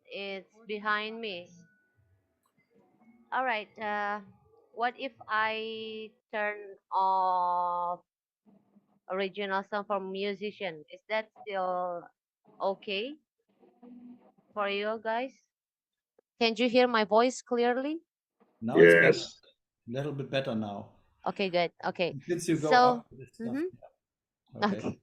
It's behind me. All right. What if I turn off original song from musician? Is that still okay for you guys? Can you hear my voice clearly? Now it's better. Yes. A little bit better now. Okay, good. Okay. Since you go So, up with this stuff. mhm, Yeah. Okay. okay.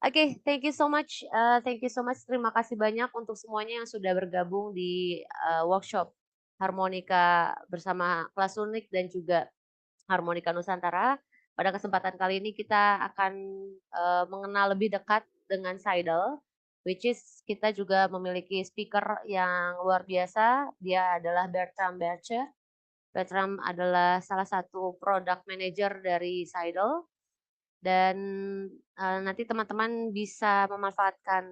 Oke, thank you so much. Thank you so much. Terima kasih banyak untuk semuanya yang sudah bergabung di workshop harmonika bersama kelas unik dan juga harmonika Nusantara. Pada kesempatan kali ini kita akan mengenal lebih dekat dengan Seydel, which is kita juga memiliki speaker yang luar biasa. Dia adalah Bertram Bercher. Bertram adalah salah satu product manager dari Seydel dan nanti teman-teman bisa memanfaatkan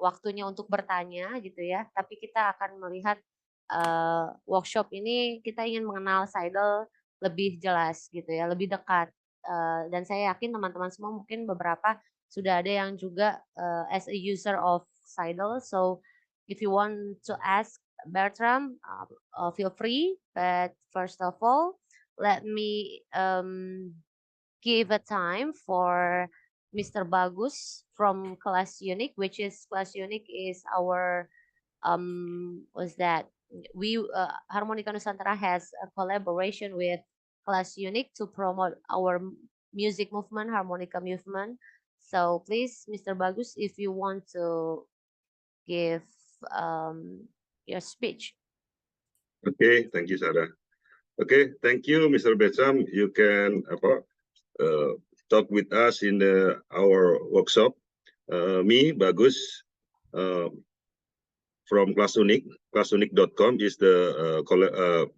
waktunya untuk bertanya gitu ya. Tapi kita akan melihat workshop ini kita ingin mengenal Seydel lebih jelas gitu ya, lebih dekat. Dan saya yakin teman-teman semua mungkin beberapa sudah ada yang juga as a user of Seydel. So if you want to ask Bertram, feel free. But first of all, let me give a time for Mr. Bagus from Class Unique, which is Class Unique is our was that we Harmonica Nusantara has a collaboration with Class Unique to promote our music movement, harmonica movement. So please, Mr. Bagus, if you want to give your speech. Okay, thank you, Sarah. Okay, thank you, Mr. Betsam. You can uh, talk with us in our workshop. Me, Bagus, uh, from Class Unique. ClassUnique.com is the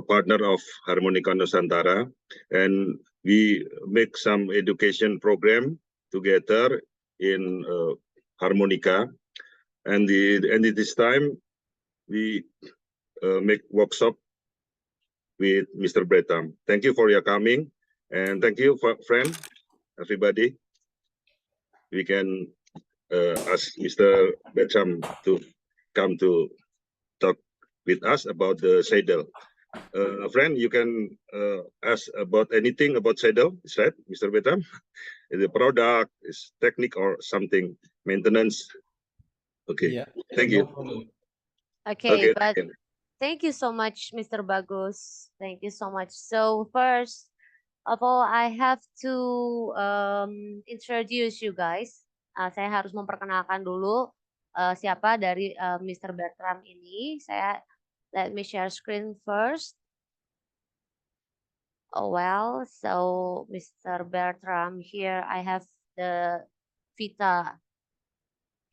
partner of Harmonica Nusantara, and we make some education program together in harmonica. And at this time, we make workshop with Mr. Bretam. Thank you for your coming, and thank you, friend, everybody. We can ask Mr. Bretam to come to talk with us about the Seydel. Friend, you can ask about anything about Seydel, is that, Mr. Bretam? The product, is technique or something, maintenance. Okay, Yeah. thank No you. problem. Okay, Okay, but thank you so much, Mr. Bagus. Thank you so much. So first of all, I have to introduce you guys. Saya harus memperkenalkan dulu siapa dari Mr. Bertram ini. Let me share screen first. Oh well, so Mr. Bertram here I have the Vita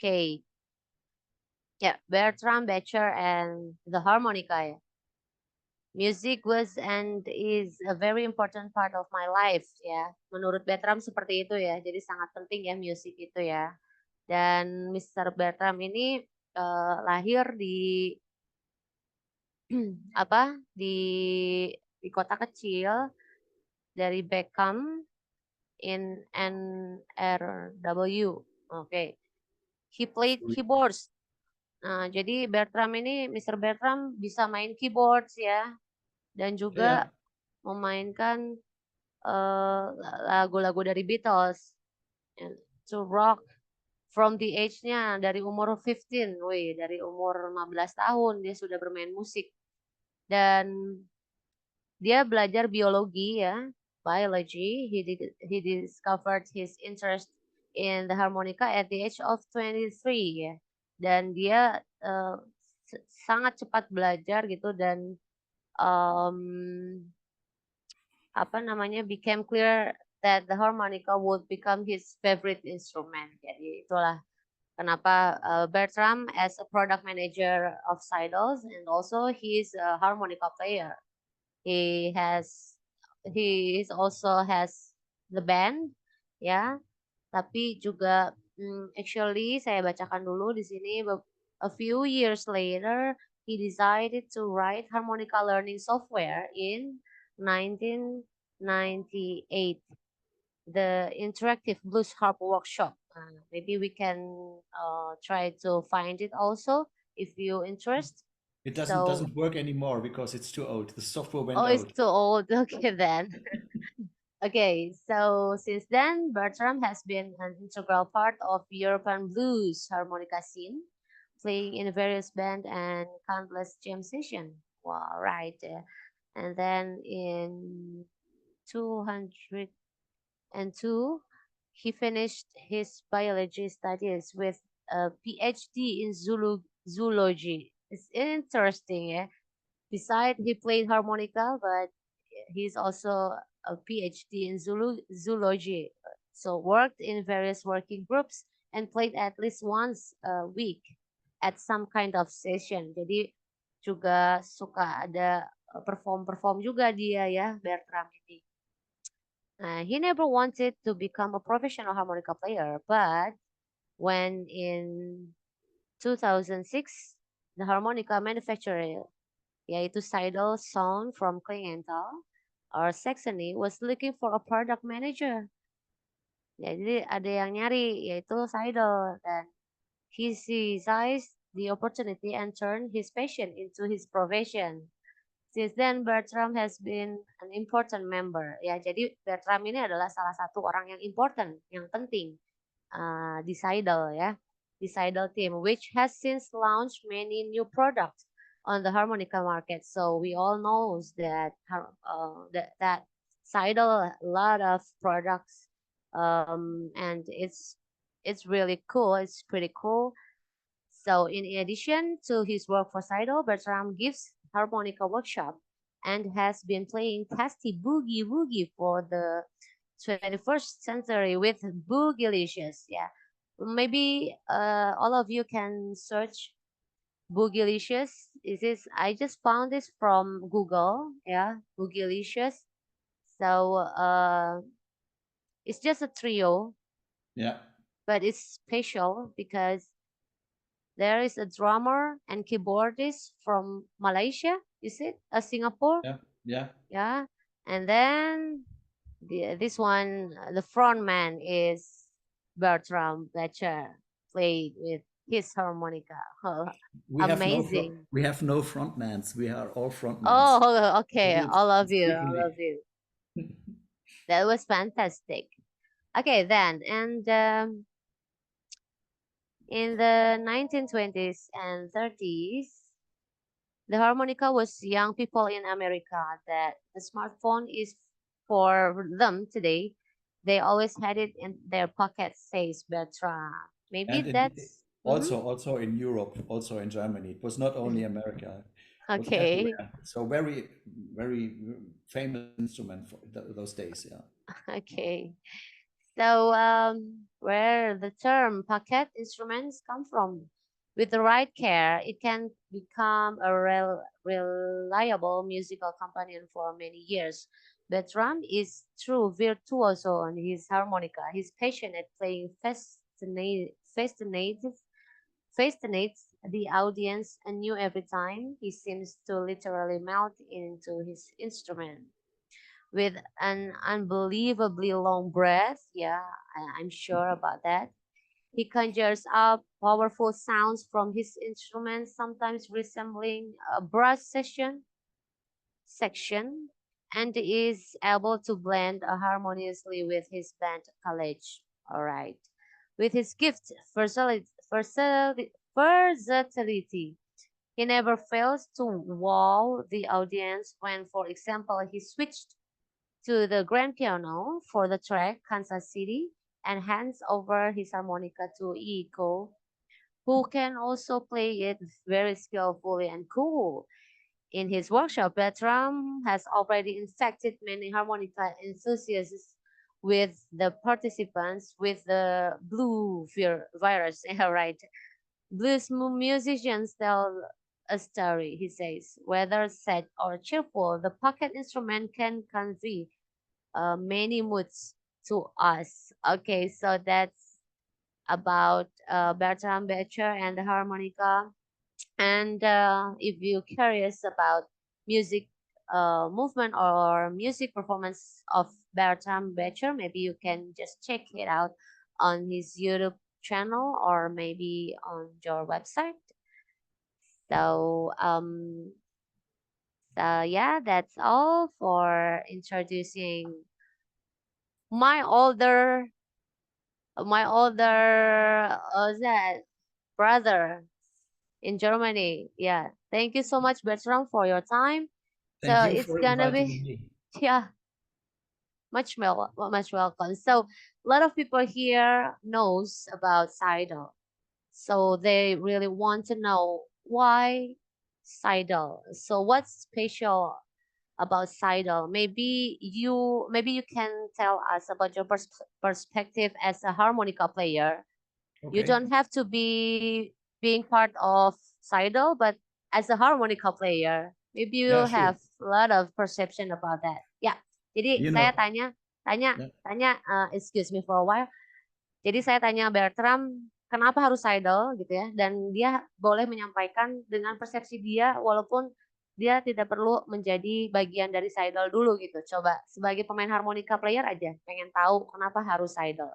K. Yeah, Bertram, Becher, and the harmonica. Ya. Music was and is a very important part of my life ya. Menurut Bertram seperti itu ya. Jadi sangat penting ya musik itu ya. Dan Mr. Bertram ini lahir di apa? Di kota kecil dari Beckham in NRW. Oke. He played keyboards. Nah, jadi Bertram ini Mr. Bertram bisa main keyboards ya dan juga Yeah. memainkan lagu-lagu dari Beatles and to rock from the age-nya dari umur 15, wih dari umur 15 tahun dia sudah bermain musik dan dia belajar biologi ya, biology. He discovered his interest in the harmonica at the age of 23 ya. Dan dia sangat cepat belajar gitu dan apa namanya became clear that the harmonica would become his favorite instrument. Jadi itulah kenapa Bertram as a product manager of Seydels and also he's a harmonica player. He has he is also has the band ya. Tapi juga actually saya bacakan dulu di sini a few years later he decided to write harmonica learning software in 1998, the interactive blues harp workshop. Maybe we can try to find it also if you interest. It So, doesn't work anymore because it's too old. The software oh, went it's out. too old. Okay, then. Okay, so since then, Bertram has been an integral part of European blues harmonica scene, playing in various band and countless jam sessions. Wow, right. And then in 202, he finished his biology studies with a PhD in zoology. It's interesting, yeah. Besides, he played harmonica, but he's also a PhD in zoology. So worked in various working groups and played at least once a week at some kind of session. Jadi juga suka ada perform-perform juga dia ya, Bertram ini. He never wanted to become a professional harmonica player, but when in 2006, the harmonica manufacturer, yaitu Seydel Sound from Klingenthal or Saxony, was looking for a product manager. Jadi ada yang nyari, yaitu Seydel, dan he seized the opportunity and turned his passion into his profession. Since then, Bertram has been an important member. Ya, jadi Bertram ini adalah salah satu orang yang important, yang penting di Seidel ya, di Seidel team, which has since launched many new products on the harmonica market. So we all knows that that Seidel a lot of products, and it's really cool. It's pretty cool. So, in addition to his work for Seidel, Bertram gives harmonica workshop and has been playing tasty boogie woogie for the 21st century with Boogylicious. Yeah, maybe all of you can search Boogylicious. Is this? I just found this from Google. Yeah, Boogylicious. So it's just a trio, Yeah, but it's special because there is a drummer and keyboardist from Malaysia. Is it? Singapore? yeah, yeah. Yeah. And then this one, the front man is Bertram Fletcher, played with his harmonica. Oh, amazing. We have no frontmans. We are all frontmans. Oh, okay. It's All of you. All secretly. of you. That was fantastic. Okay, then. And in the 1920s and 30s, the harmonica was young people in America that the smartphone is for them today. They always had it in their pocket, says Bertrand. And Maybe in, that's also in Europe, also in Germany. It was not only America. It was okay. everywhere. So very famous instrument for those days. Yeah. Okay. So, where the term pocket instruments come from, with the right care, it can become a reliable musical companion for many years. Bertram is true virtuoso on his harmonica. He's passionate playing fascinates the audience anew every time. He seems to literally melt into his instrument with an unbelievably long breath. Yeah, I'm sure about that. He conjures up powerful sounds from his instruments, sometimes resembling a brass section, and is able to blend harmoniously with his band college. All right. With his gift, versatility, he never fails to wow the audience when, for example, he switched to the grand piano for the track Kansas City and hands over his harmonica to Iko, who can also play it very skillfully and cool. In his workshop, Bertram has already infected many harmonica enthusiasts with the participants with the virus. Yeah, right. Blues musicians tell a story, he says. Whether sad or cheerful, the pocket instrument can convey many moods to us. Okay, so that's about Bertram Becher and the harmonica. And if you're curious about music movement or music performance of Bertram Becher, maybe you can just check it out on his YouTube channel or maybe on your website. So yeah, that's all for introducing my older that brother in Germany. Yeah. Thank you so much, Bertram, for your time. Thank So you it's for gonna inviting be me. yeah, much welcome. So a lot of people here knows about Seidel. So they really want to know why Seidel. So what's special about Seidel? Maybe you can tell us about your perspective as a harmonica player. You Okay. don't have to be being part of Seidel, but as a harmonica player, maybe Yeah, you sure. have a lot of perception about that. Ya, jadi You saya know, tanya, tanya, yeah, tanya, excuse me for a while. Jadi saya tanya Bertram, kenapa harus Seidel gitu ya? Dan dia boleh menyampaikan dengan persepsi dia, walaupun dia tidak perlu menjadi bagian dari Seidel dulu gitu. Coba sebagai pemain harmonica player aja, pengen tahu kenapa harus Seidel.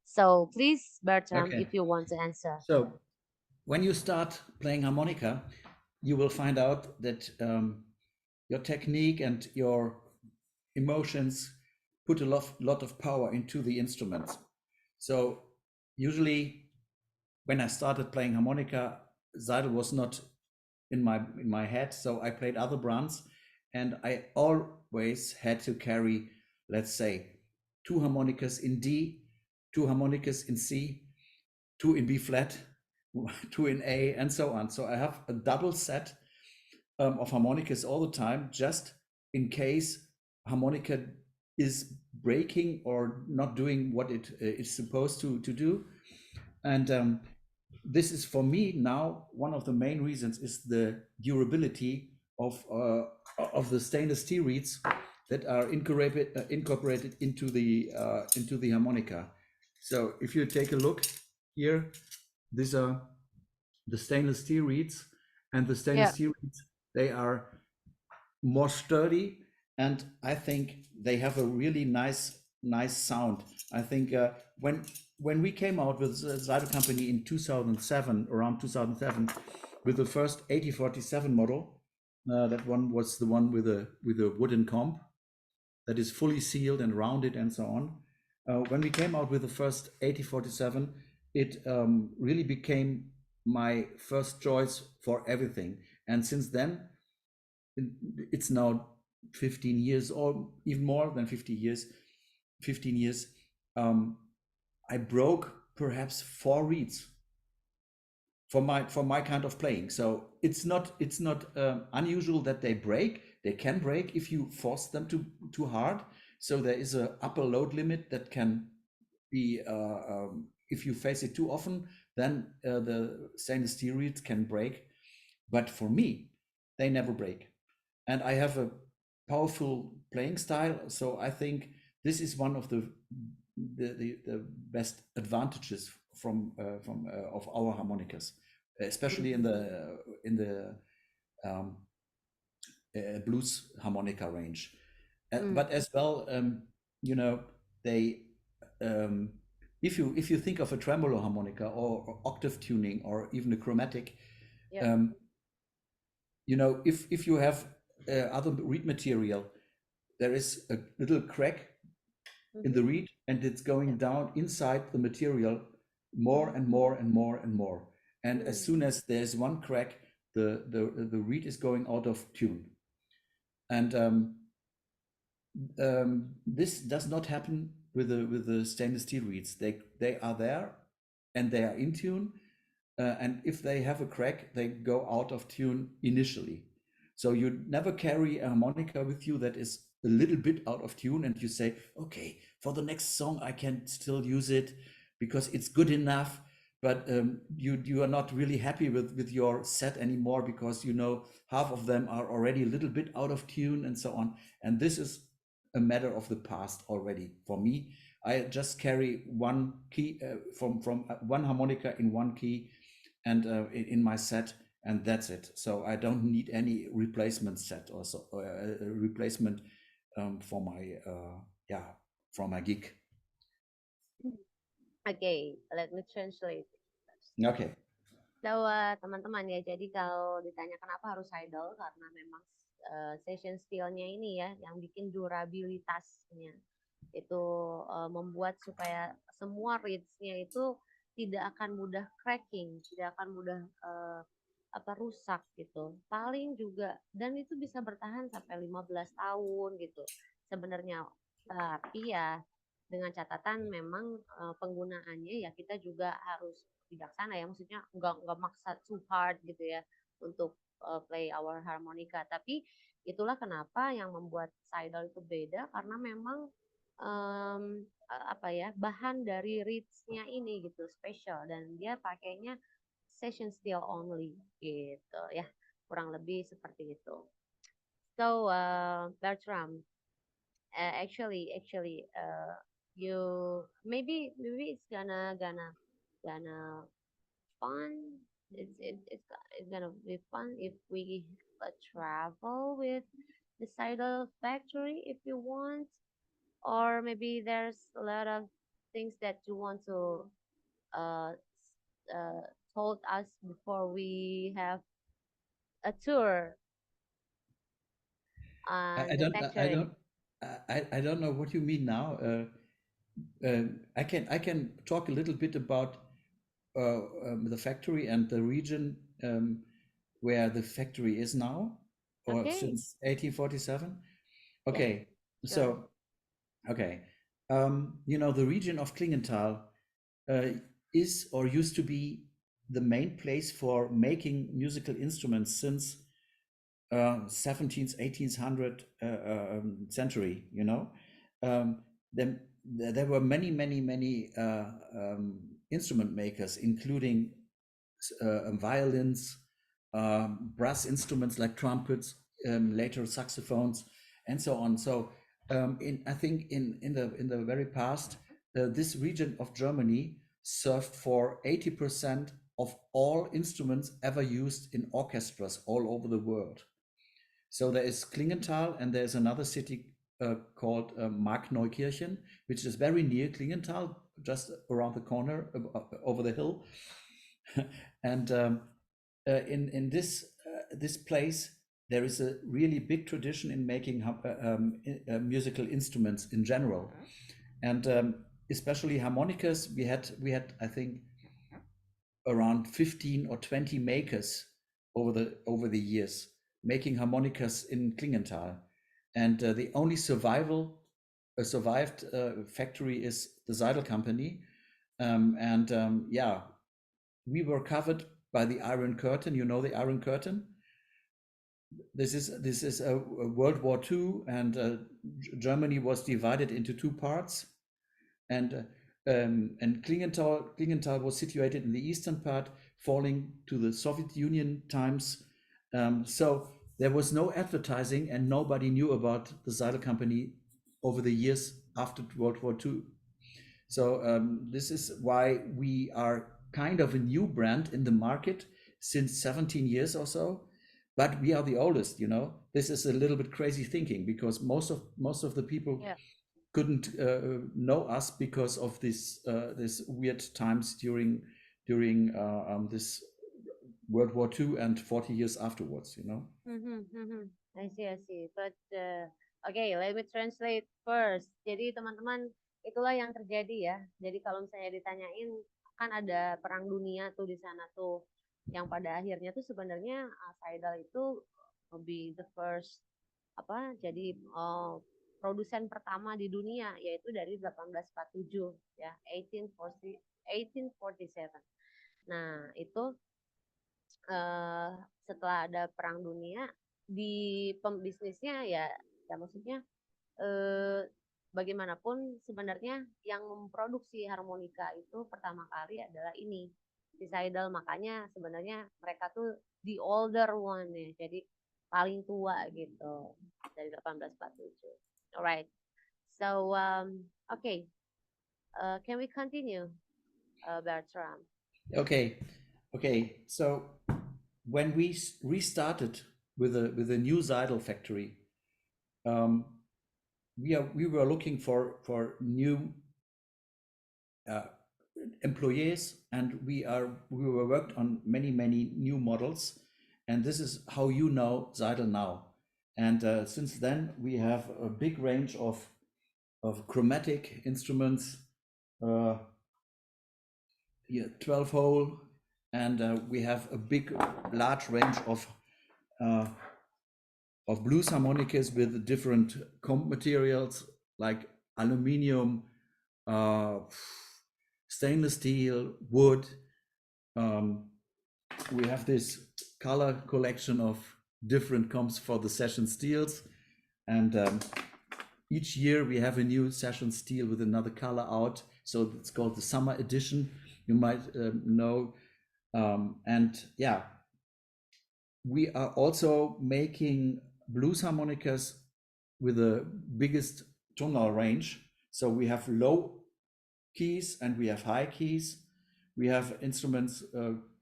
So please, Bertram, okay. if you want to answer. So when you start playing harmonica, you will find out that your technique and your emotions put a lot of power into the instruments. So usually when I started playing harmonica, Seidel was not in my head, so I played other brands, and I always had to carry, let's say, two harmonicas in D, two harmonicas in C, two in B flat, two in A, and so on. So I have a double set of harmonicas all the time, just in case harmonica is breaking or not doing what it is supposed to do. And this is for me now one of the main reasons is the durability of the stainless steel reeds that are incorporated into the harmonica. So if you take a look here, these are the stainless steel reeds, and the stainless Yeah, steel reeds, they are more sturdy, and I think they have a really nice sound. I think when we came out with Zyto Company in 2007, around 2007, with the first 8047 model, that one was the one with a wooden comp that is fully sealed and rounded and so on. When we came out with the first 8047, it really became my first choice for everything. And since then, it's now 15 years or even more than 50 years, 15 years. I broke perhaps 4 reeds for my kind of playing. So it's not unusual that they break. They can break if you force them too hard. So there is a upper load limit that can be if you face it too often, then the stainless steel reeds can break. But for me, they never break, and I have a powerful playing style. So I think this is one of the best advantages from of our harmonicas, especially in mhm, the um, blues harmonica range. mm, But as well, you know, they um, if you think of a tremolo harmonica or octave tuning or even a chromatic, yeah, um, if you have other reed material, there is a little crack in the mhm, reed, and it's yeah, going down inside the material more and mm, more and more and more. And as mm, soon as there's one crack, the reed is going out of tune. And this does not happen with the stainless steel reeds. They are there, and they are in tune. And if they have a crack, they go out of tune initially. So you never carry a harmonica with you that is a little bit out of tune, and you say, okay, for the next song I can still use it because it's good enough. But you are not really happy with your set anymore, because half of them are already a little bit out of tune and so on. And this is a matter of the past already for me. I just carry one key from one harmonica in one key and in my set, and that's it. So I don't need any replacement set or so, a replacement for my yeah for my gig. mm. Okay, let me translate. Okay. So, teman-teman ya, jadi kalau ditanya kenapa harus idle, karena memang session skill-nya ini ya, yang bikin durabilitasnya itu membuat supaya semua reads-nya itu tidak akan mudah cracking, tidak akan mudah rusak gitu. Paling juga dan itu bisa bertahan sampai 15 tahun gitu. Sebenarnya tapi ya dengan catatan memang penggunaannya ya kita juga harus bijaksana ya, maksudnya nggak maksa too hard gitu ya untuk play our harmonica. Tapi itulah kenapa yang membuat Seydel itu beda karena memang bahan dari reeds-nya ini gitu spesial dan dia pakainya session steel only gitu ya, kurang lebih seperti itu. So Bertram, you maybe it's gonna fun. It's gonna be fun if we travel with the Seidel factory if you want, or maybe there's a lot of things that you want to uh, uh, told us before we have a tour I on the don't I factory. don't I don't know what you mean now. I can talk a little bit about the factory and the region where the factory is now, or Okay, since 1847. yes, Okay, sure. so okay, the region of Klingenthal uh, is or used to be the main place for making musical instruments since 17th, 1800 century. Um, then there were many instrument makers, including violins, brass instruments like trumpets, later saxophones, and so on. So, I think in the very past, this region of Germany served for 80% of all instruments ever used in orchestras all over the world. So there is Klingenthal, and there's another city called Markneukirchen, which is very near Klingenthal, just around the corner over the hill. And in this place, there is a really big tradition in making musical instruments in general, and especially harmonicas. We had I think around 15 or 20 makers over the years making harmonicas in Klingenthal, and the only survived factory is the Seidel company, and yeah, we were covered by the Iron Curtain. You know the Iron Curtain. This is a World War II, and Germany was divided into two parts, and Klingenthal was situated in the eastern part, falling to the Soviet Union times. So there was no advertising, and nobody knew about the Seidel company over the years after World War II. So this is why we are kind of a new brand in the market since 17 years or so, but we are the oldest. This is a little bit crazy thinking, because most of the people Yeah. couldn't know us because of this weird times during this World War II and 40 years afterwards. I see. But okay, let me translate first. Jadi teman-teman, itulah yang terjadi ya. Jadi kalau misalnya ditanyain, kan ada perang dunia tuh di sana tuh, yang pada akhirnya tuh sebenarnya Seidel itu lebih the first jadi produsen pertama di dunia, yaitu dari 1847 ya, 1847. Nah itu setelah ada perang dunia di pembisnisnya ya maksudnya bagaimanapun sebenarnya yang memproduksi harmonika itu pertama kali adalah ini si Seidel, makanya sebenarnya mereka tuh the older one ya, jadi paling tua gitu dari 1847. Alright, so okay, can we continue, Bertram? Okay. So when we restarted with a new Seidel factory, um, we were looking for new employees, and we were worked on many new models, and this is how you know Seydel now. And since then we have a big range of chromatic instruments, 12 hole, and we have a large range of blues harmonicas with different comb materials like aluminium, stainless steel, wood. We have this color collection of different combs for the session steels, and each year we have a new session steel with another color out, so it's called the summer edition, you might know. And yeah, we are also making blues harmonicas with the biggest tonal range. So we have low keys and we have high keys. We have instruments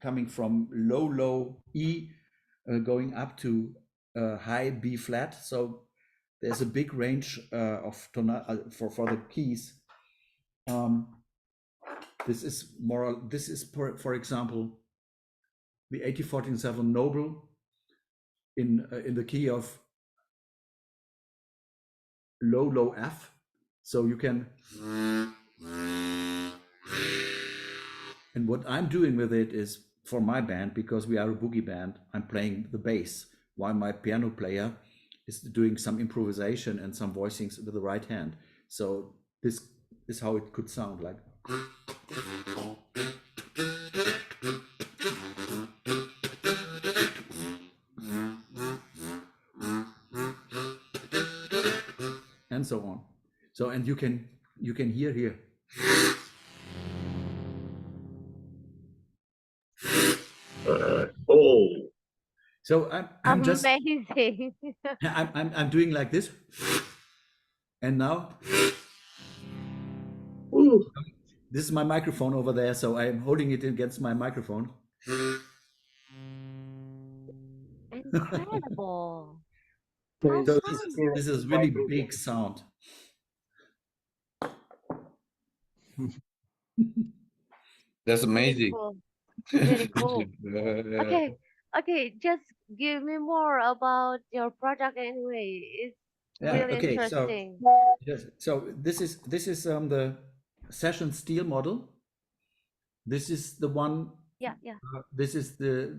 coming from low E going up to high B flat. So there's a big range of tonal for the keys. This is for example the 8047 Noble in the key of low F. So you can, and what I'm doing with it is for my band, because we are a boogie band, I'm playing the bass while my piano player is doing some improvisation and some voicings with the right hand. So this is how it could sound like. And so on. So, and you can hear here. Oh. So I'm just amazing. I'm doing like this, and now Ooh. this is my microphone over there, so I'm holding it against my microphone. Incredible. So How it's So fun. this is really big sound. That's Very amazing. cool. Very cool. Okay. Okay, just give me more about your project anyway. It's Yeah. really Okay. So interesting. yes. So this is the session steel model. This is the one. Yeah, yeah. This is the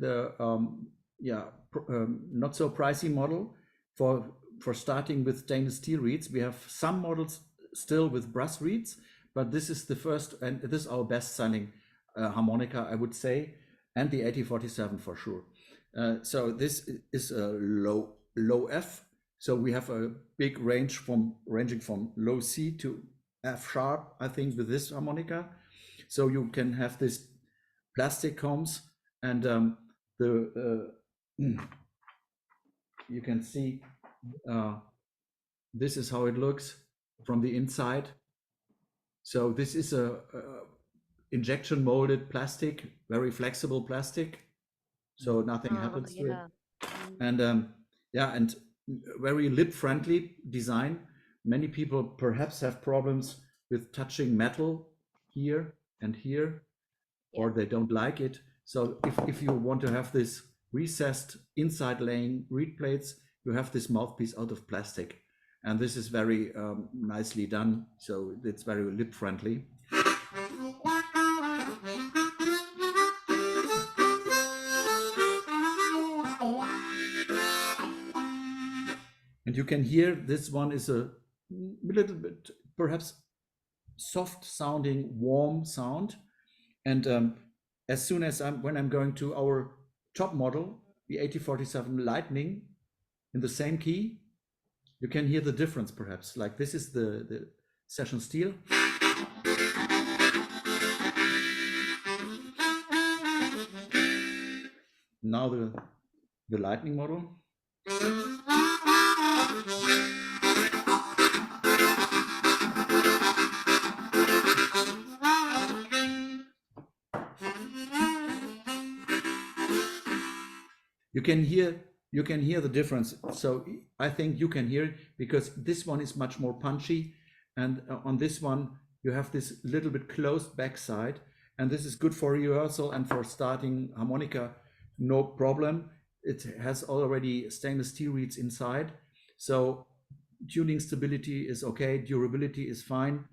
not so pricey model for starting with stainless steel reeds. We have some models still with brass reeds, but this is the first, and this is our best selling harmonica, I would say, and the 8047 for sure. So this is a low F. So we have a big range ranging from low C to F sharp, I think, with this harmonica. So you can have this plastic combs, and you can see this is how it looks from the inside. So this is a injection molded plastic, very flexible plastic, so nothing happens to it. Yeah. And yeah, and very lip friendly design. Many people perhaps have problems with touching metal here and here, or they don't like it. So if you want to have this recessed inside laying reed plates, you have this mouthpiece out of plastic, and this is very nicely done. So it's very lip friendly. And you can hear this one is a little bit perhaps soft sounding, warm sound. And as soon as when I'm going to our top model, the 8047 Lightning, in the same key, you can hear the difference perhaps. Like this is the session steel. Now the Lightning model. You can hear the difference. So I think you can hear it because this one is much more punchy, and on this one you have this little bit closed backside, and this is good for rehearsal and for starting harmonica, no problem. It has already stainless steel reeds inside, so tuning stability is okay, durability is fine,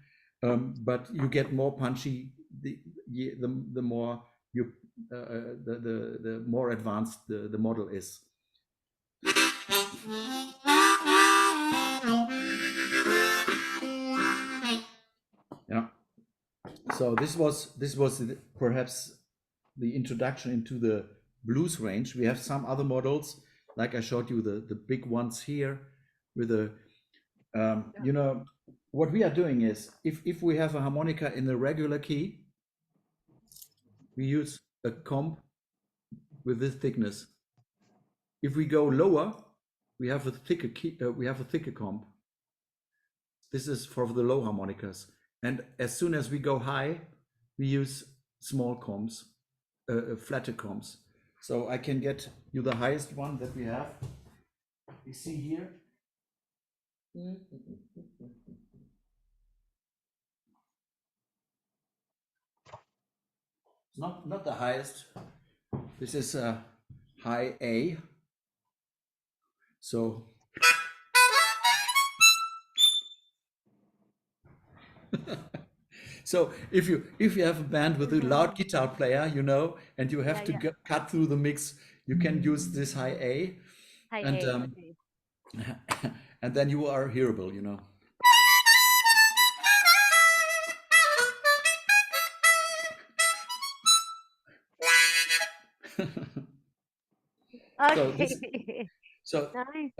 but you get more punchy the more you the more advanced the model is. Yeah. So this was perhaps the introduction into the blues range. We have some other models, like I showed you the big ones here with the you know, what we are doing is if we have a harmonica in the regular key, we use a comb with this thickness. If we go lower, we have a thicker key, we have a thicker comb. This is for the low harmonicas. And as soon as we go high, we use small combs, flatter combs. So I can get you the highest one that we have. You see here. Not the highest. This is a high A. So so if you have a band with a loud guitar player, you know, and you have to cut through the mix, you can use this high A, High and A, okay. and then you are hearable, you know. So this, Okay. so Nice.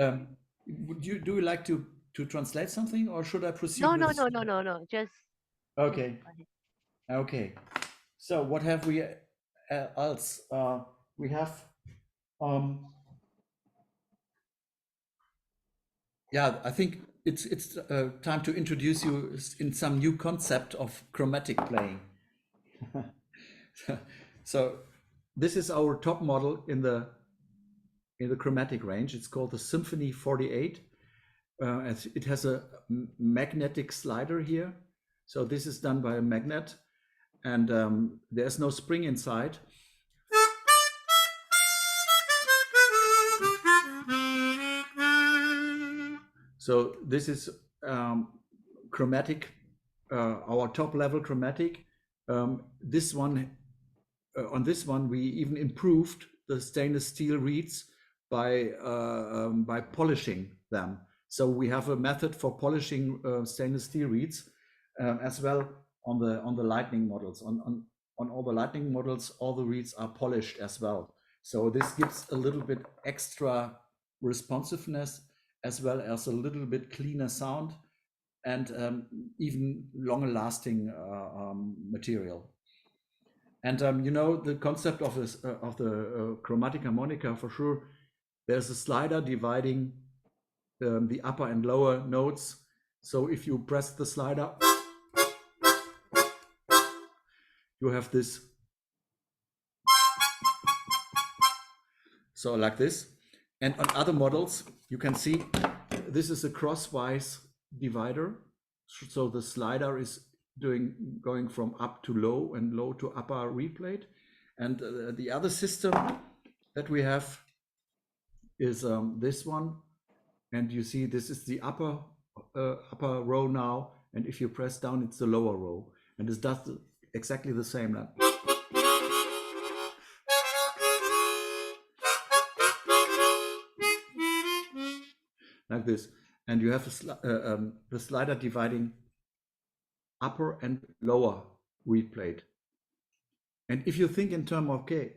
do you like to translate something, or should I proceed No, with? no. Just Okay, go ahead. okay. So what have we else? We have yeah, I think it's time to introduce you in some new concept of chromatic playing. So this is our top model in the chromatic range. It's called the Symphony 48. It has a magnetic slider here. So this is done by a magnet, and there's no spring inside. So this is chromatic, our top level chromatic. This one, on this one, we even improved the stainless steel reeds by polishing them. So we have a method for polishing stainless steel reeds as well on the Lightning models. On all the Lightning models, all the reeds are polished as well. So this gives a little bit extra responsiveness, as well as a little bit cleaner sound, and even longer lasting material. And you know, the concept of this of the chromatic harmonica, for sure, there's a slider dividing the upper and lower notes. So if you press the slider, you have this. So like this. And on other models, you can see this is a crosswise divider. So the slider is going from up to low and low to upper reed plate. And the other system that we have is this one. And you see this is the upper row now. And if you press down, it's the lower row. And this does exactly the same. Like, like this. And you have the slider dividing upper and lower reed plate. And if you think in terms of, okay,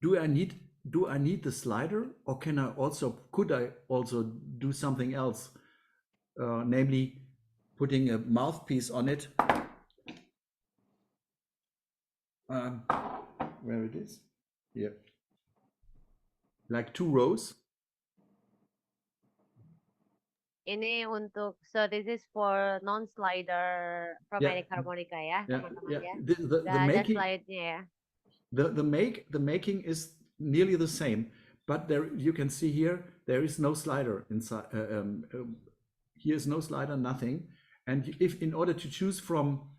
do I need the slider, or could I also do something else, namely putting a mouthpiece on it, where it is here, like 2 rows. Ini untuk, so this is for non-slider chromatic harmonica ya, teman-teman ya. The Nggak ada making, slide-nya ya. the making is nearly the same, but there you can see here there is no slider inside. Here is no slider, nothing. And if in order to choose from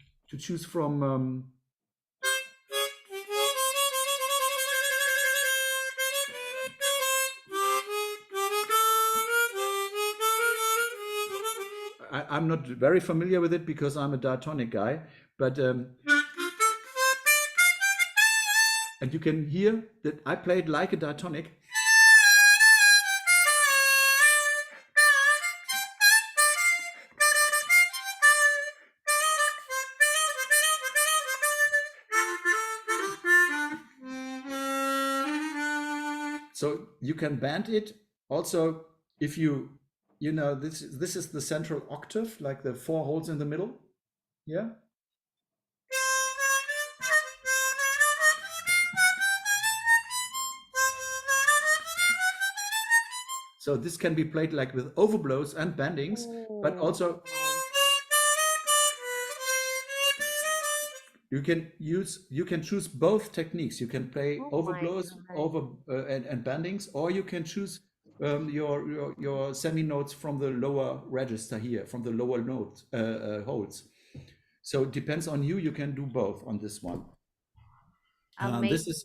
I'm not very familiar with it because I'm a diatonic guy, but and you can hear that I played like a diatonic. So you can band it. Also, if you know this is the central octave, like the 4 holes in the middle. Yeah. So this can be played like with overblows and bendings, but Oh, also wow. you can choose both techniques. You can play Oh my overblows God. and bendings, or you can choose your semi notes from the lower register here, from the lower note holes. So it depends on you. You can do both on this one. This Amazing. is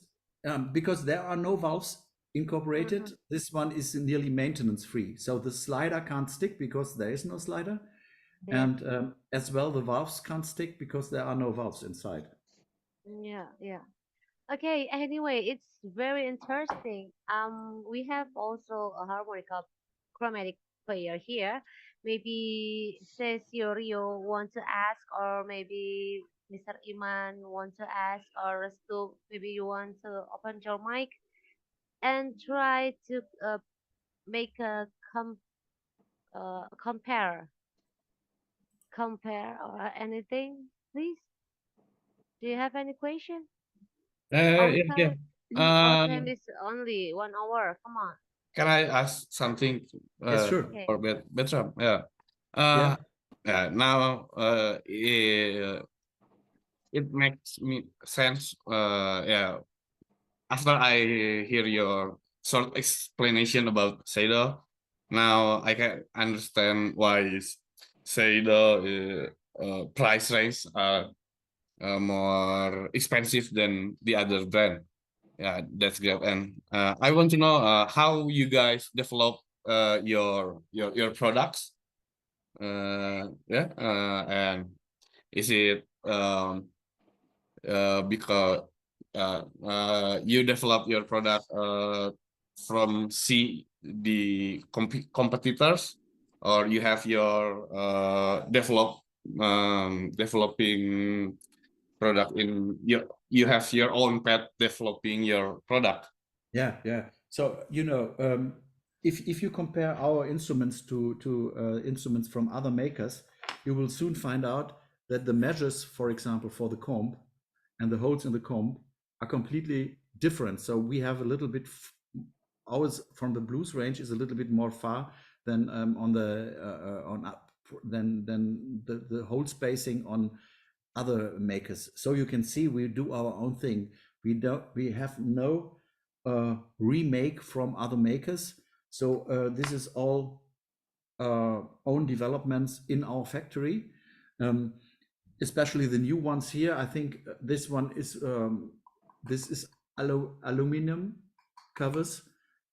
because there are no valves incorporated. Mhm. This one is nearly maintenance free. So the slider can't stick because there is no slider. Yeah. And as well, the valves can't stick because there are no valves inside. Yeah. Yeah. Okay, anyway, it's very interesting. We have also a harmonica chromatic player here. Maybe Cesio Rio want to ask, or maybe Mr. Iman want to ask, or Restu, maybe you want to open your mic and try to make a compare, or anything, please. Do you have any question? Our yeah, yeah. time, our time Um, is only 1 hour. Come on. can I ask something Yes, sure. Okay. for Bertram? Yeah. Yeah. Yeah. Now, it makes me sense. Yeah. After I hear your short explanation about Seydel, now I can understand why Seydel price range are more expensive than the other brand. Yeah, that's great. And I want to know how you guys develop your products. Yeah, and is it because you develop your product from see the competitors, or you have your developing product in you have your own path developing your product. Yeah, yeah. So if you compare our instruments to instruments from other makers, you will soon find out that the measures, for example, for the comb and the holes in the comb are completely different. So we have a little bit ours from the blues range is a little bit more far than on the on up than the hole spacing on other makers. So you can see we do our own thing. We have no remake from other makers. So this is all own developments in our factory, especially the new ones here. I think this is aluminum covers.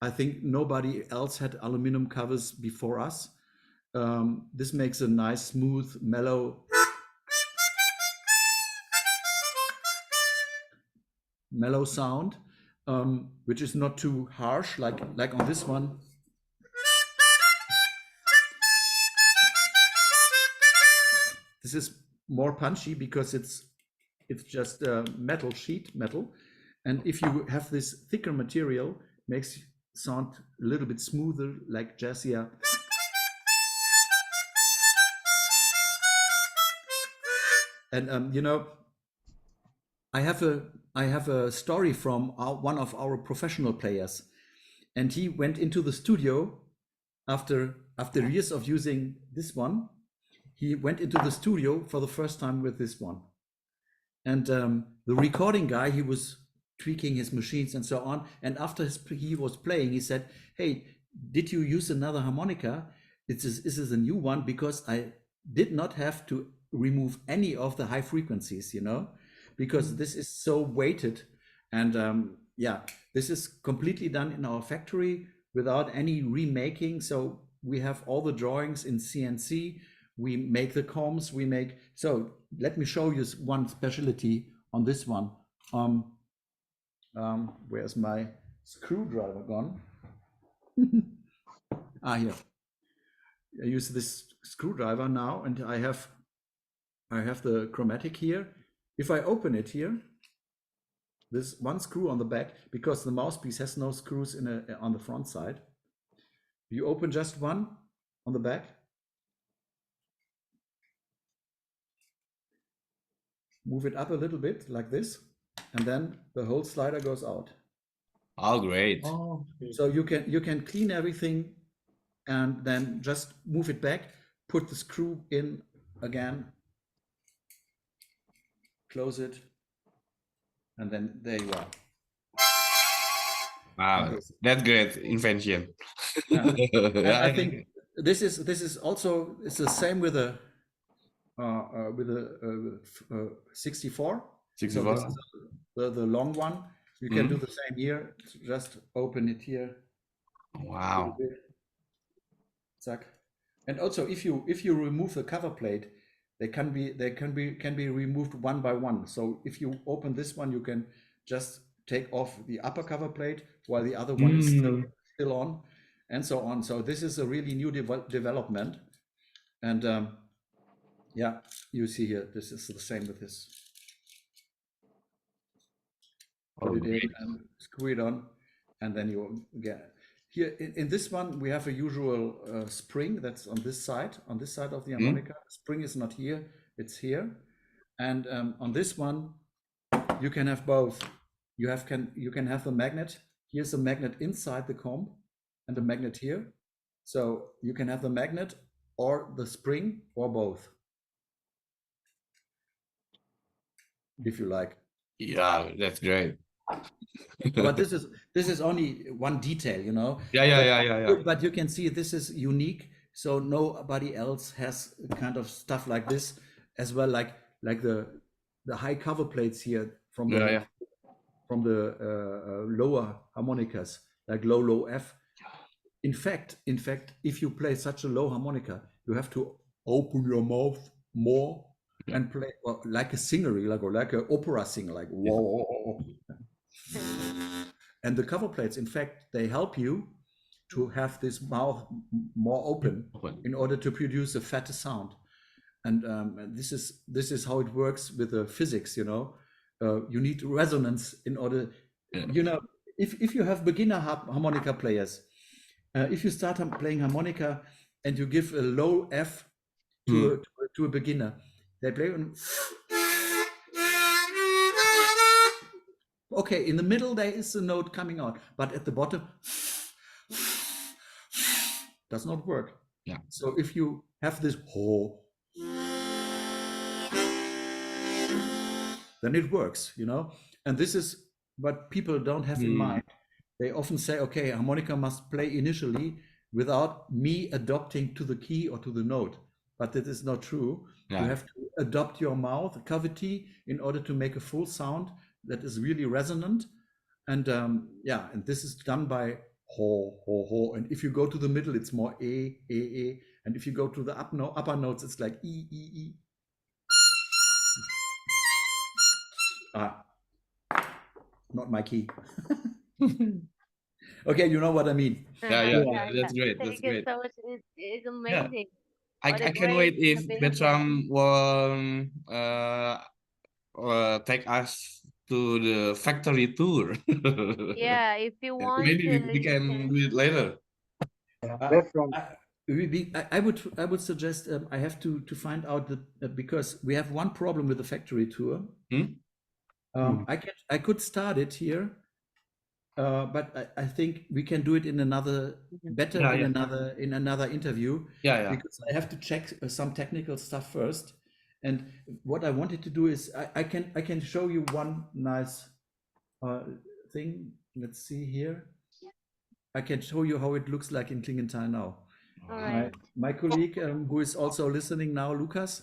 I think nobody else had aluminum covers before us. This makes a nice, smooth, mellow sound, which is not too harsh, like on this one. This is more punchy because it's just metal sheet metal, and if you have this thicker material, makes sound a little bit smoother, like jazzier. And I have a story from one of our professional players, and he went into the studio after years of using this one. He went into the studio for the first time with this one, and the recording guy, he was tweaking his machines and so on. And after he was playing, he said, "Hey, did you use another harmonica? This is a new one because I did not have to remove any of the high frequencies, because this is so weighted." And yeah, this is completely done in our factory without any remaking. So we have all the drawings in CNC. we make the combs, we make, so let me show you one specialty on this one. Where's my screwdriver gone? Here. I use this screwdriver now, and I have the chromatic here. If I open it here, there's one screw on the back because the mouthpiece has no screws on the front side. You open just one on the back. Move it up a little bit like this, and then the whole slider goes out. Oh, great. Oh, so you can clean everything and then just move it back, put the screw in again, close it, and then there you are. Wow, that's great invention. Yeah. And Yeah, I think this is also, it's the same with the 64. 64. So this is the long one. You can do the same here. Just open it here. Wow. Zack. And also, if you remove the cover plate, they can be removed one by one. So if you open this one, you can just take off the upper cover plate while the other one is still on, and so on. So this is a really new development, and yeah, you see here, this is the same with this. Put it in and screw it on, and then you get here in this one. We have a usual spring that's on this side of the harmonica. Spring is not here, it's here. And on this one you can have both. You can have the magnet. Here's a magnet inside the comb and the magnet here, so you can have the magnet or the spring or both if you like. Yeah, that's great. But this is only one detail, you know. Yeah. But you can see this is unique, so nobody else has kind of stuff like this as well, like the high cover plates here from the lower harmonicas, like low F. In fact, if you play such a low harmonica, you have to open your mouth more and play like a singer, like an opera singer, like whoa. And the cover plates, in fact, they help you to have this mouth more open in order to produce a fatter sound. And this is how it works with the physics, you know. You need resonance in order, you know, if you have beginner harmonica players, if you start playing harmonica and you give a low F to a beginner, they play on. Okay, in the middle there is a note coming out, but at the bottom does not work. Yeah. So if you have this ho, then it works, you know. And this is what people don't have in mind. They often say, okay, harmonica must play initially without me adopting to the key or to the note. But that is not true. Yeah. You have to adopt your mouth cavity in order to make a full sound that is really resonant. And yeah, and this is done by ho, ho, ho. And if you go to the middle, it's more a, a, a. And if you go to the upper notes, it's like e, e, e. Not my key. Okay, you know what I mean. Yeah. That's great. That's Thank you great. so much. It's amazing. I What a can't great wait if ability. Bertram won't take us to the factory tour. Yeah, if you want Maybe to, we can do it later. I would suggest I have to find out that because we have one problem with the factory tour. I could start it here, but I think we can do it in another in another interview. Because I have to check some technical stuff first. And what I wanted to do is I can show you one nice thing. Let's see here. I can show you how it looks like in Klingenthal now. all right. My colleague who is also listening now, Lucas,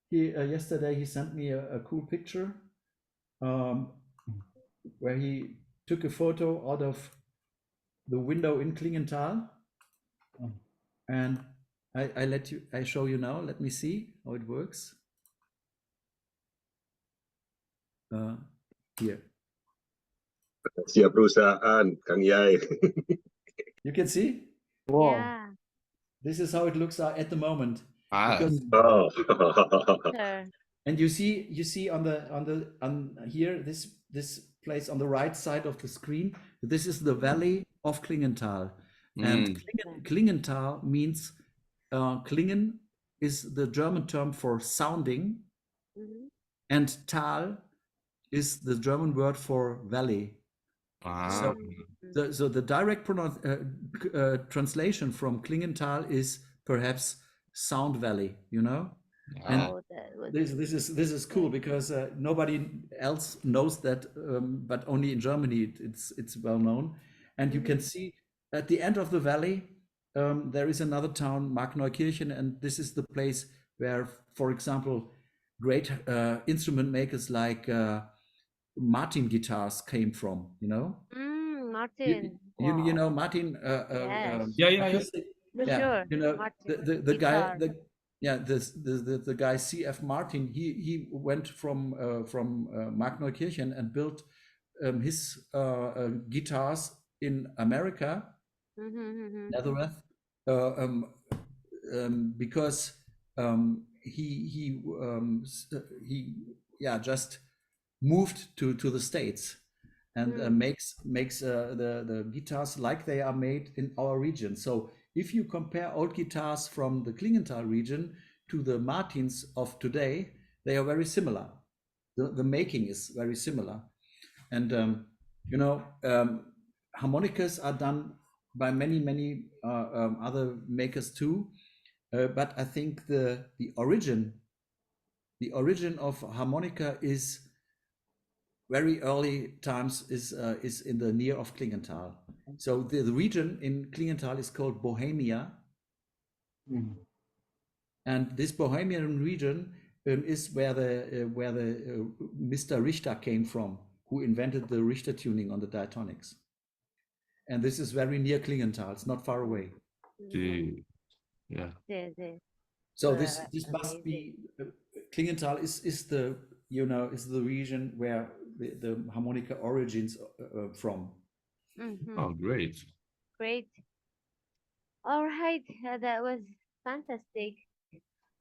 he yesterday he sent me a cool picture where he took a photo out of the window in Klingenthal, and I show you now. Let me see how it works. Here. Siap perusahaan, Kang Yai. You can see? Wow. Yeah. This is how it looks at the moment. Ah, Because Oh. Sure. and you see on here this place on the right side of the screen. This is the valley of Klingenthal, and mm, Klingenthal means Klingen is the German term for sounding, Mhm. and Tal is the German word for valley. So Mm. the direct translation from Klingenthal is perhaps Sound Valley, you know, and ah, Oh, that was this is cool because nobody else knows that, but only in Germany it's well known. And you can see at the end of the valley there is another town, Markneukirchen, and this is the place where, for example, great instrument makers like Martin guitars came from. You know, Martin. you Wow. know Martin Yes. yeah, yeah, yeah. acoustic. For Yeah, sure. you know Martin. the guy Guitar. the guy CF Martin. He went from Markneukirchen and built his guitars in America, Mm-hmm. Netherlands, because he just moved to the States and makes the guitars like they are made in our region. So if you compare old guitars from the Klingenthal region to the Martins of today, they are very similar. The making is very similar, and you know harmonicas are done by many other makers too. But I think the origin of harmonica is very early times is in the near of Klingenthal. So the region in Klingenthal is called Bohemia, and this Bohemian region is where the Mr. Richter came from, who invented the Richter tuning on the diatonics. And this is very near Klingenthal. It's not far away. See, yeah. Yes. So this must Amazing. be Klingenthal is the is the region where the harmonica origins from. Oh, great. Great. All right. That was fantastic.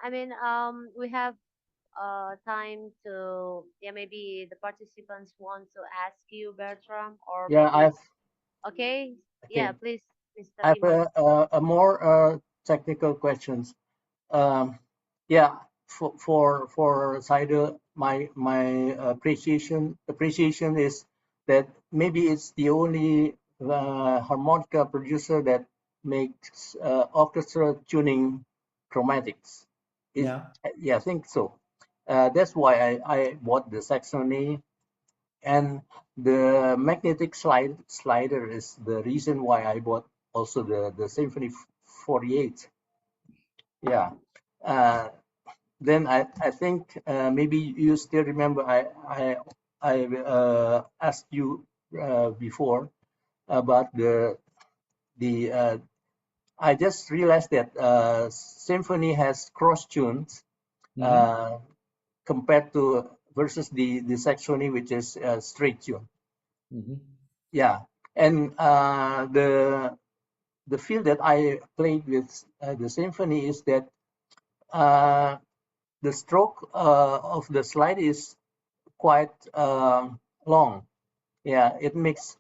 I mean, we have time to, yeah, maybe the participants want to ask you, Bertram, or Yeah, maybe, okay, yeah, okay. please, Mr. I have Iman. a more technical questions. Yeah, for Seydel, my appreciation is that maybe it's the only harmonica producer that makes orchestra tuning chromatics. Is Yeah. yeah, I think so. That's why I bought the Saxony, and the magnetic slider is the reason why I bought also the Symphony 48. Yeah. Uh, then I think maybe you still remember I asked you before about the I just realized that Symphony has cross tunes Mhm. compared to versus the Saxony, which is straight tune. Mhm. Yeah, and the feel that I played with the Symphony is that the stroke of the slide is quite long. Yeah, it makes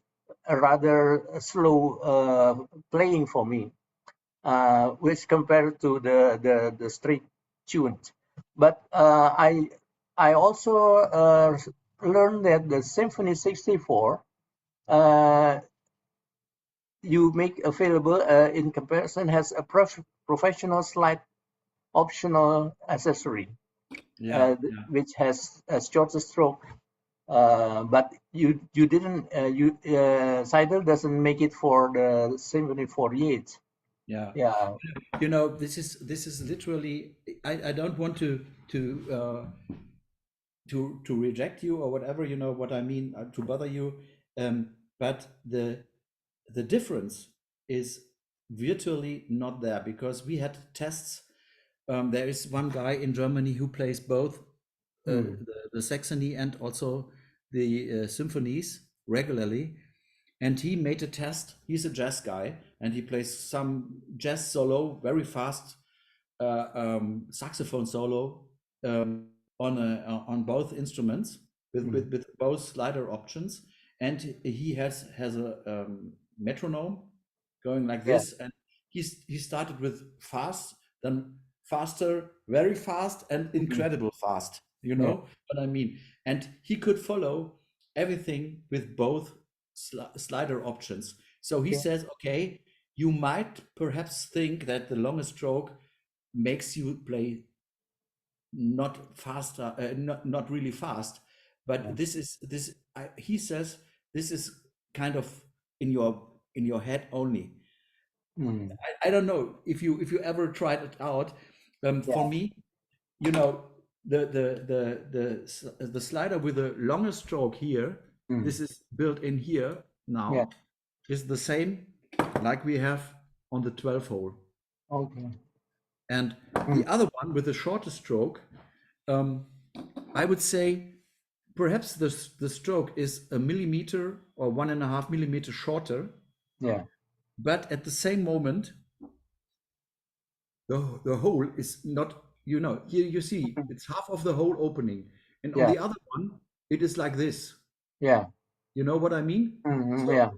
a rather slow playing for me, which compared to the straight tuned. But I also learned that the Symphony 64 you make available in comparison has a professional slide optional accessory, Yeah. Yeah. which has a shorter stroke. But you didn't Seidel doesn't make it for the Symphony 48. Yeah. Yeah. You know, this is literally. I don't want to reject you or whatever. You know what I mean, to bother you. But the difference is virtually not there because we had tests. There is one guy in Germany who plays both the Saxony and also the symphonies regularly. And he made a test. He's a jazz guy and he plays some jazz solo, very fast saxophone solo on both instruments with both slider options. And he has a metronome going like this. And he started with fast, then faster, very fast, and incredible fast. You know what I mean? And he could follow everything with both slider options. So he says, okay, you might perhaps think that the longest stroke makes you play not faster, not really fast, but he says this is kind of in your head only. I don't know if you ever tried it out. For me, you know, the slider with the longest stroke here, this is built in here now, is the same like we have on the 12 hole. Okay. And the other one with the shortest stroke, I would say perhaps the stroke is a millimeter or 1.5 millimeter shorter. Yeah. But at the same moment, the hole is not, you know, here you see it's half of the hole opening. And on the other one, it is like this. Yeah. You know what I mean? So Yeah.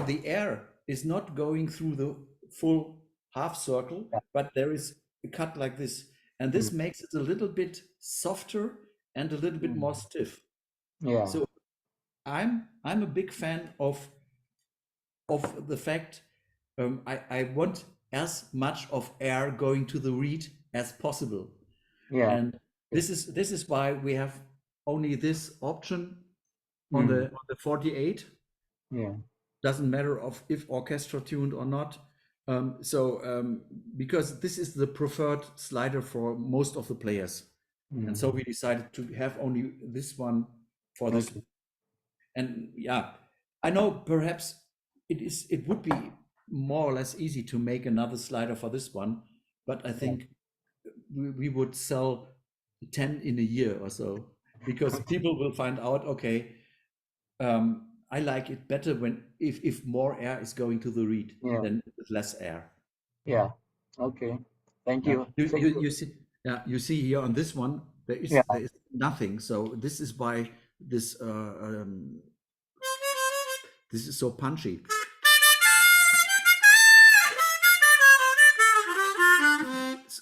the air is not going through the full half circle, but there is a cut like this. And this makes it a little bit softer and a little bit more stiff. Yeah. So I'm a big fan of the fact I want as much of air going to the reed as possible. Yeah. And this is why we have only this option on the 48. Yeah. Doesn't matter if orchestra tuned or not. Because this is the preferred slider for most of the players. And so we decided to have only this one for this. And yeah, I know perhaps it would be more or less easy to make another slider for this one, but I think we would sell 10 in a year or so because people will find out, okay, I like it better when if more air is going to the reed than with less air. Yeah. Okay. Thank Yeah. you. You see, yeah, you see here on this one there is nothing. So this is why this this is so punchy.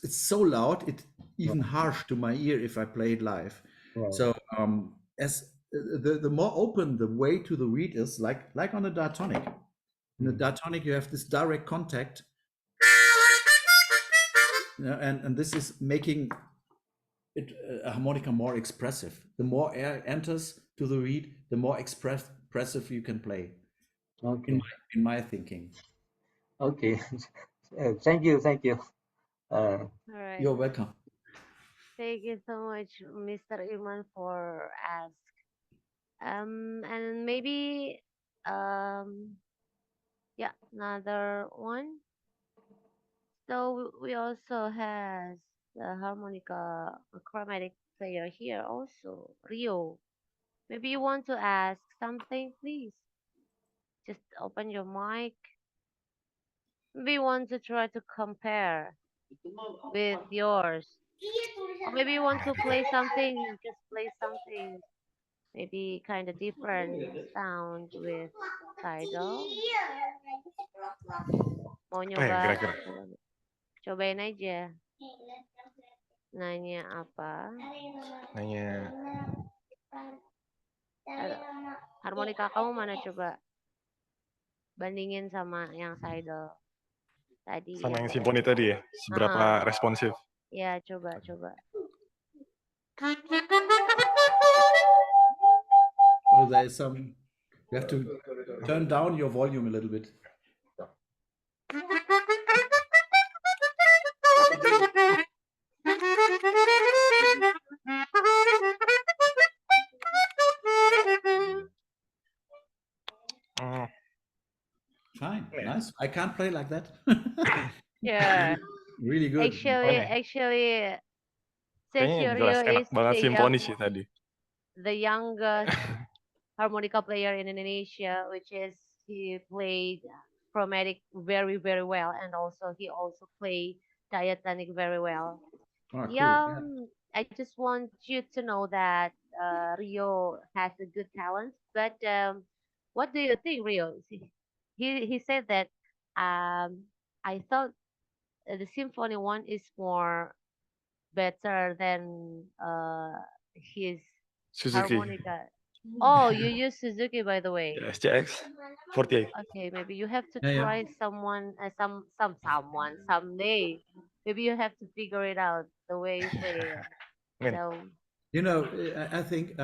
It's so loud, it's even harsh to my ear if I play it live. So as the more open the way to the reed is, like on a diatonic. In a diatonic, you have this direct contact, and this is making it a harmonica more expressive. The more air enters to the reed, the more expressive you can play. Okay. In my thinking. Okay. Thank you. Thank you. All right. You're welcome. Thank you so much, Mr. Irman, for ask. And maybe yeah, another one. So we also has the harmonica chromatic player here also, Rio. Maybe you want to ask something, please. Just open your mic. Maybe you want to try to compare with yours. Or maybe you want to play something, just play something maybe kind of different sound with Seydel. Mau Apa ya nyoba, kira-kira? cobain aja. Nanya apa? Nanya Harmonika kamu mana coba? Bandingin sama yang Seydel tadi. sama Ya, yang simfoni tadi ya, seberapa responsif? Ya, coba. Oh, there is some. You have to turn down your volume a little bit. Oh, Fine, nice. I can't play like that. Yeah. Really good. Actually, Kayaknya jelas Cesario enak is banget simfoni sih tadi. the youngest harmonica player in Indonesia, which is he played chromatic very, very well, and also he also played diatonic very well. Oh, cool. Yeah, I just want you to know that Rio has a good talent, but what do you think, Rio? He said that I thought the symphony one is more better than his Suzuki. harmonica. Oh, you use Suzuki, by the way. Ya, SCX 48. Okay, maybe you have to Yeah, yeah. try someone someday. Maybe you have to figure it out the way you play it. Amin. So You know, I think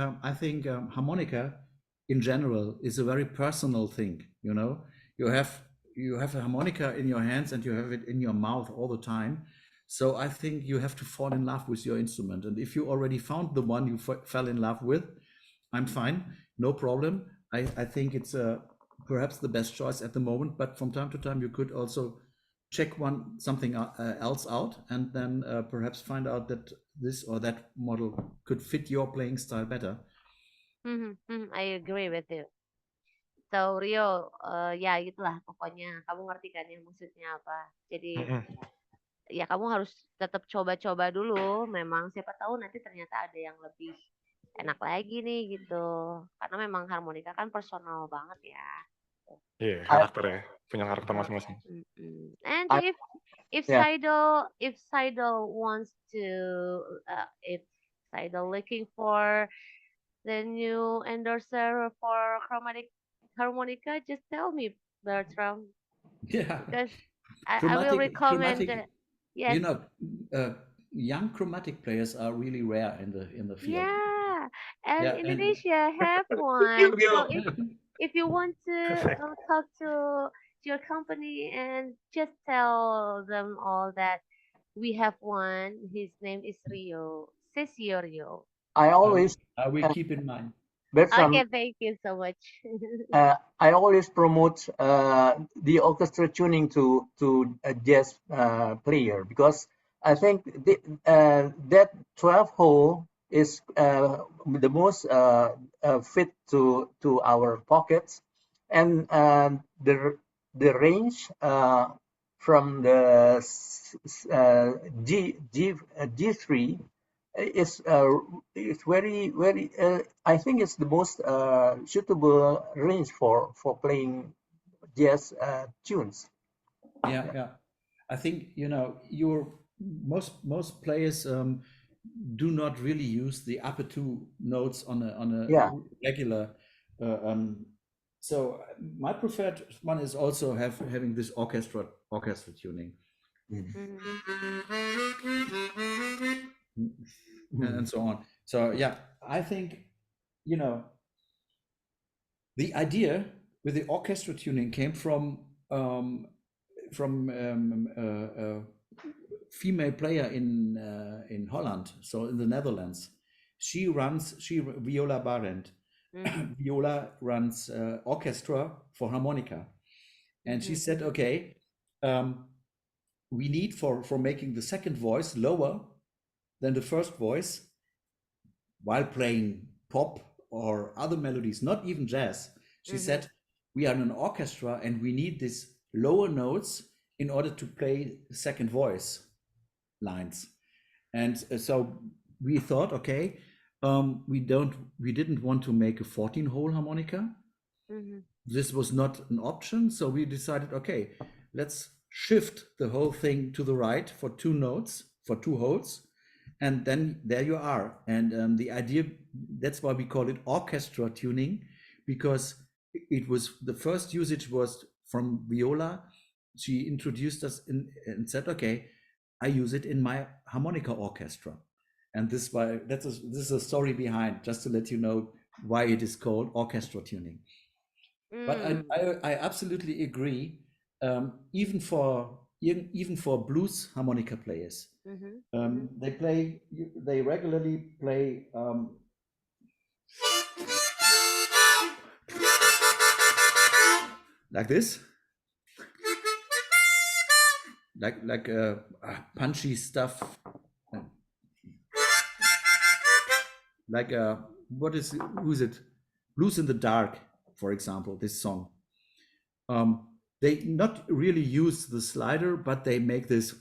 harmonica in general is a very personal thing. You know, you have a harmonica in your hands and you have it in your mouth all the time. So I think you have to fall in love with your instrument. And if you already found the one you fell in love with, I'm fine, no problem. I think it's perhaps the best choice at the moment. But from time to time, you could also check something else out, and then perhaps find out that this or that model could fit your playing style better. I agree with you. So Rio, ya gitulah pokoknya. Kamu ngerti kan ya maksudnya apa? Jadi ya kamu harus tetap coba-coba dulu. Memang siapa tahu nanti ternyata ada yang lebih enak lagi nih gitu. Karena memang harmonika kan personal banget ya. Iya, karakternya punya karakter masing-masing. And I- if yeah. Seydel wants to if Seydel looking for the new endorser for chromatic harmonica, just tell me, Bertram, Yeah, because I will recommend. Yes. You know, young chromatic players are really rare in the field. Yeah, and Yeah, and- Indonesia have one. So if you want to talk to your company and just tell them all that we have one. His name is Rio. Cesario. I always I will keep in mind. Bertram, Okay, thank you so much. I always promote the orchestra tuning to a jazz player, because I think that 12 hole is the most fit to our pockets, and the range from the G3 is very I think it's the most suitable range for playing jazz tunes. Yeah. I think your most players do not really use the upper two notes on a Yeah. regular. So my preferred one is also having this orchestra tuning. And so on. So yeah, I think the idea with the orchestra tuning came from female player in Holland, so in the Netherlands. Viola Barend. Viola runs orchestra for harmonica, and she said, okay, we need for making the second voice lower than the first voice while playing pop or other melodies, not even jazz. She said, we are an orchestra and we need these lower notes in order to play second voice lines. And so we thought, okay, we didn't want to make a 14-hole harmonica. This was not an option. So we decided, okay, let's shift the whole thing to the right for 2 notes, for 2 holes. And then there you are. And the idea, that's why we call it orchestra tuning, because it was the first usage was from Viola. She introduced us and said, okay, I use it in my harmonica orchestra. And this is a story behind, just to let you know why it is called orchestra tuning. But I absolutely agree. Even for blues harmonica players, they regularly play like this. like punchy stuff, like who's it? Blues in the Dark, for example, this song. They not really use the slider, but they make this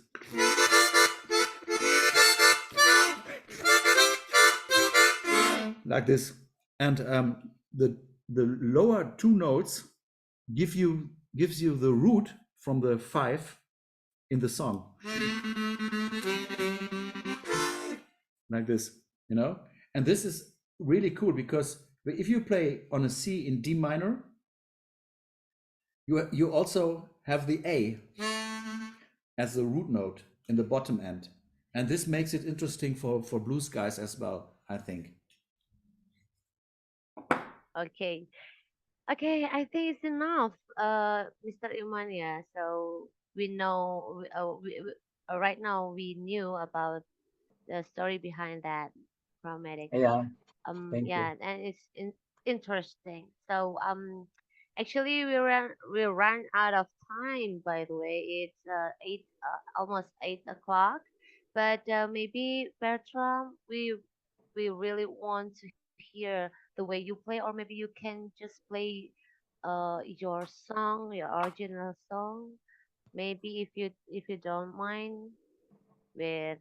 like this, and the lower two notes gives you the root from the 5 in the song, like this, and this is really cool because if you play on a C in D minor, you also have the A as the root note in the bottom end, and this makes it interesting for blues guys as well, I think. Okay. Okay, I think it's enough, Mr. Iman. Yeah, so we know right now we knew about the story behind that chromatic. Yeah, thank you. Yeah, and it's interesting. So actually we ran out of time. By the way, it's eight almost 8 o'clock. But maybe Bertram, we really want to hear the way you play, or maybe you can just play your song, your original song. Maybe if you don't mind with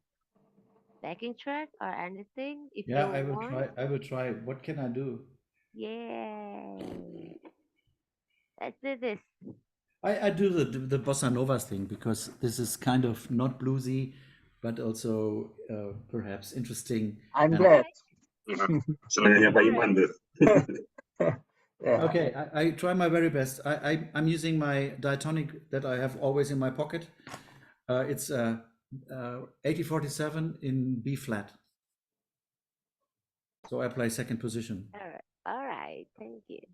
backing track or anything, if Yeah, you want. I will try. What can I do? Yay! Let's do this. I do the bossa novas thing because this is kind of not bluesy, but also perhaps interesting. I'm And glad. Senangnya Pak Iman tuh. Yeah. okay, I try my very best. I'm using my diatonic that I have always in my pocket. It's 8047 in B flat. So I play second position. All right. Thank you.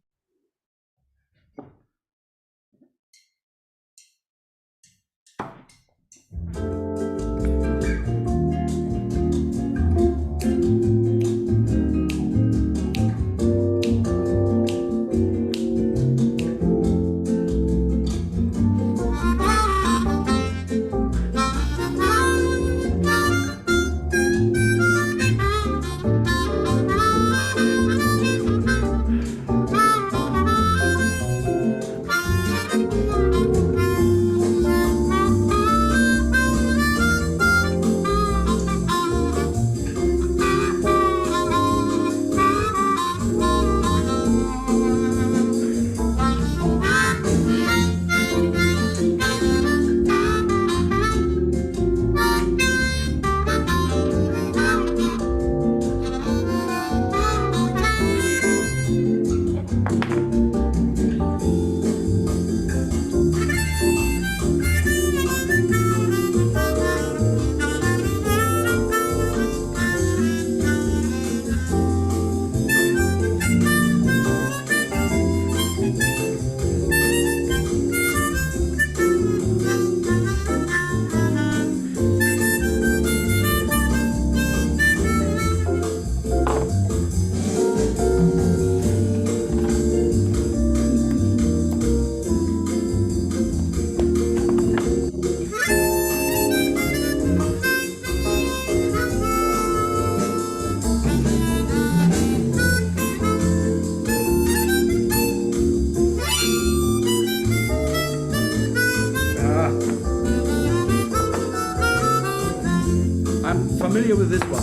I'm familiar with this one.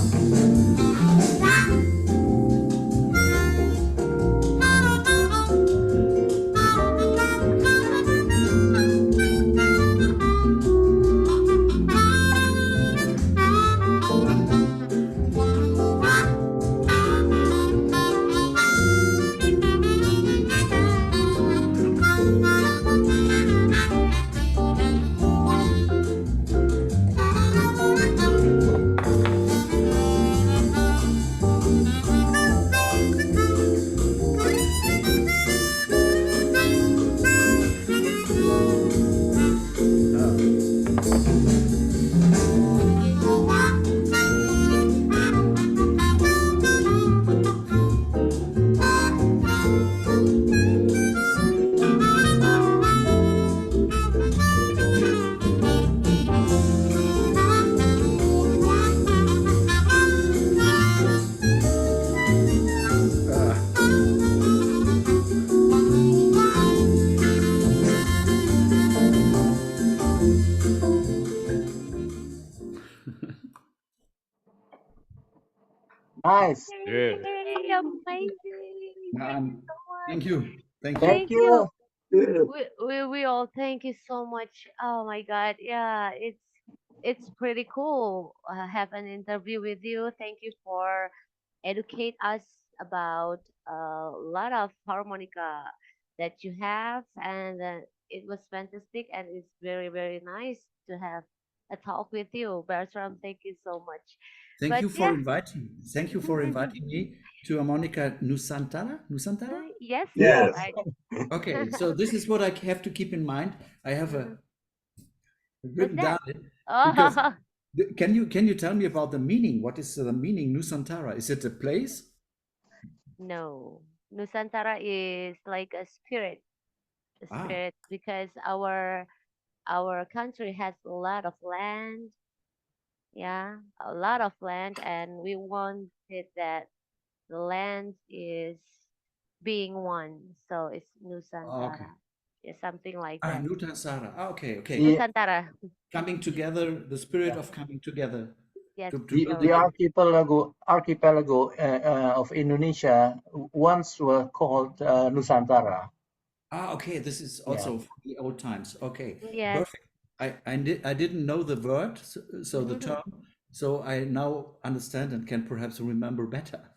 Nice. Yeah. Yay, amazing. Thank you so much. Thank you. Thank you. Thank Thank you. you. Good. We all thank you so much. Oh my God. Yeah, it's pretty cool. Have an interview with you. Thank you for educate us about a lot of harmonica that you have, and it was fantastic, and it's very nice to have a talk with you, Bertram. Thank you so much. Thank But you for yeah. inviting. Thank you for inviting me to Harmonica Nusantara. Nusantara? Yes, Yes. right. Okay, so this is what I have to keep in mind. I have Mhm. What's written that? down it because Oh, can you tell me about the meaning? What is the meaning Nusantara? Is it a place? no. Nusantara is like a Ah, spirit because our country has a lot of land, yeah, a lot of land, and we wanted that the land is being one, so it's okay. Nusantara, yeah, something like Ah, that. Nutansara. Ah, okay, okay. The, Nusantara, Coming together, the spirit yeah. of coming together yes, to The, build the it. correct. archipelago of Indonesia once were called Nusantara. Ah, okay. This is Yeah. also from the old times. Okay, Yes. perfect. I didn't know the word, so the term, so I now understand and can perhaps remember better.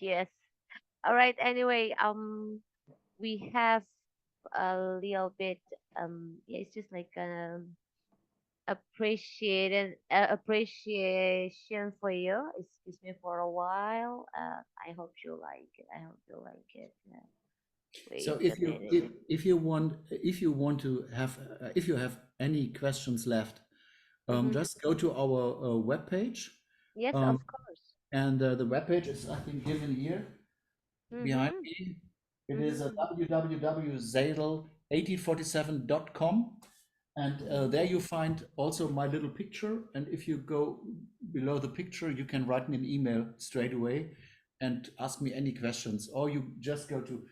Yes. All right. Anyway, we have a little bit, yeah, it's just like appreciation for you. Excuse me for a while. I hope you like it. I hope you like it. So Wait a if you minute. if you want to have if you have any questions left, Mm-hmm. just go to our webpage, Yes, of um, course. and the webpage is I think given here behind Mm-hmm. me. It is Mm-hmm. www.zadel1847.com. And there you find also my little picture. And if you go below the picture, you can write me an email straight away and ask me any questions. Or you just go to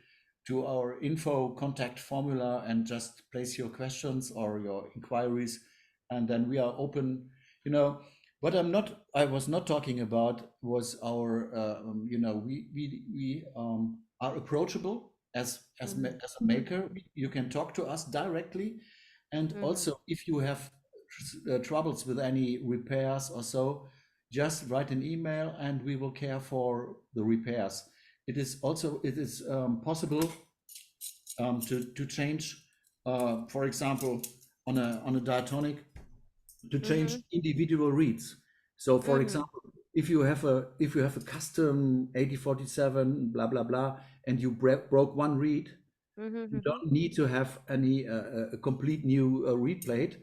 our info contact formula and just place your questions or your inquiries. And then we are open. You know, what I was not talking about was our, we are approachable Mm-hmm. as a maker. You can talk to us directly, and Mm-hmm. also, if you have troubles with any repairs or so, just write an email and we will care for the repairs. It is possible to change, for example, on a diatonic, to change Mm-hmm. individual reeds. So, for Mm-hmm. example, if you have a custom 8047 blah blah blah, and you broke one reed, you Mm-hmm. don't need to have any a complete new reed plate,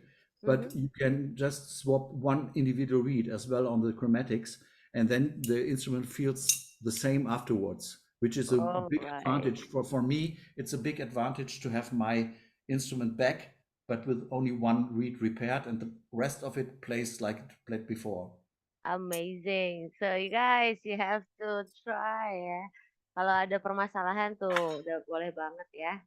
Mm-hmm. but you can just swap one individual reed as well on the chromatics, and then the instrument feels the same afterwards, which is a All big right. advantage for me. It's a big advantage to have my instrument back, but with only one reed repaired, and the rest of it plays like it played before. Amazing. So you guys, you have to try ya. Kalau ada permasalahan tuh udah boleh banget ya.